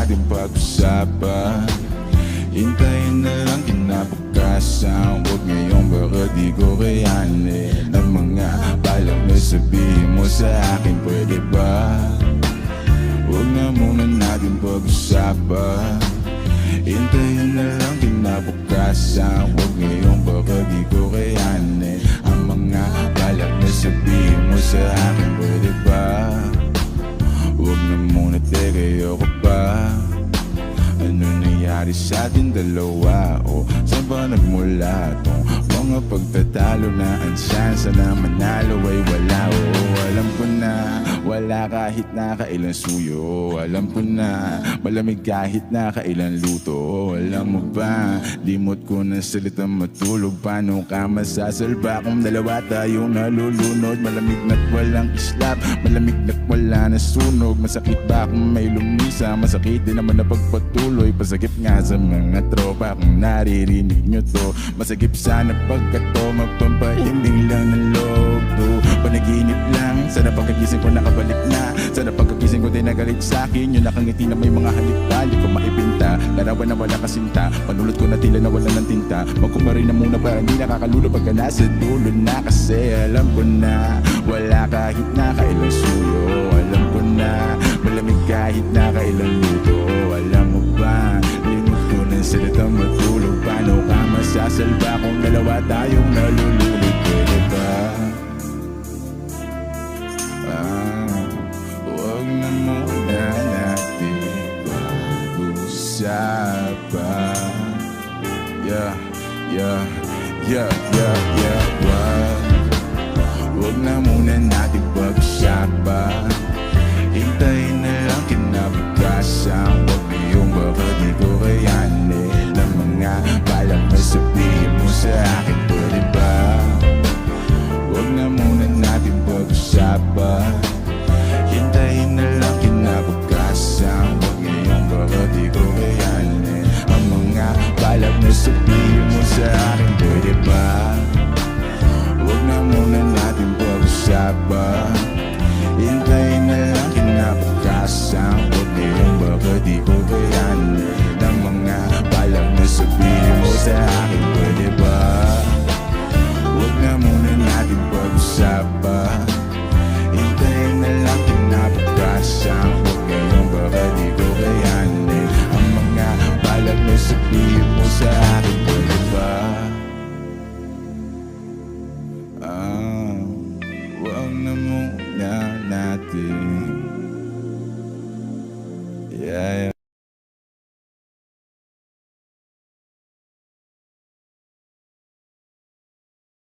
natin pag-usapan. Hintayin na lang kinabukasan, huwag ngayong baka di ko kayanin ang mga balak na sabihin mo sa akin, pwede ba? Huwag na muna natin pag-usapan. Hintayin na lang kinabukasan, huwag ngayong baka di ko kayanin ang mga balak na sabihin mo sa akin, pwede ba? Huwag na muna, teka, ayoko pa. Ano nangyari sa ating dalawa? O saan ba nagmula tong mga pagtatalo na ang chance na manalo ay wala? O alam ko na wala kahit na kailan suyo. Alam ko na malamig kahit na kailan luto. Alam mo ba, limot ko ng salita matulog. Paano ka masasalba kung dalawa tayong nalulunod? Malamig na't walang islap, malamig na't wala na sunog. Masakit ba kung may lumisa? Masakit din naman na pagpatuloy. Pasagip nga sa mga tropa kung naririnig nyo to. Masagip sana pagkato, magpampahimbing lang ng loob to. Panaginip lang, sana pagkagising ko nakabalik na. Sana pagkagising ko din nagalit sa'kin. Yung nakangiti na may mga halik-balik ko maipinta. Larawan na wala kasinta, panulot ko na tila na wala ng tinta. Magkumari na muna para hindi nakakalulo pagka nasa dulo na. Kasi alam ko na wala kahit na kailang suyo. Alam ko na malamig kahit na kailang luto. Alam mo ba, limot ko ng salita matulog. Paano ka masasalba kung dalawa tayong nalululog? Pwede ba? Huwag na muna natin pag-usapan. Huwag na muna natin pag-usapan. Hintayin na lang kinabukasan, huwag ngayong baka di ko kayanin ang mga balak na sabihin mo sa akin, pwede ba? Huwag na muna natin pag-usapan. Hintayin na lang kinabukasan, huwag ngayong baka di ko kayanin ang mga balak na sabihin mo sa akin, pwede ba? Huwag na muna natin pag-usapan. Hintayin na lang kinabukasan, huwag ngayong baka di ko kayanin ang mga balak na sabihin mo sa akin, pwede ba? Huwag na muna natin pag-usapan. Hintayin na lang kinabukasan, huwag ngayong baka di ko kayanin ang mga balak na sabihin mo sa akin, pwede ba? Huwag na muna natin.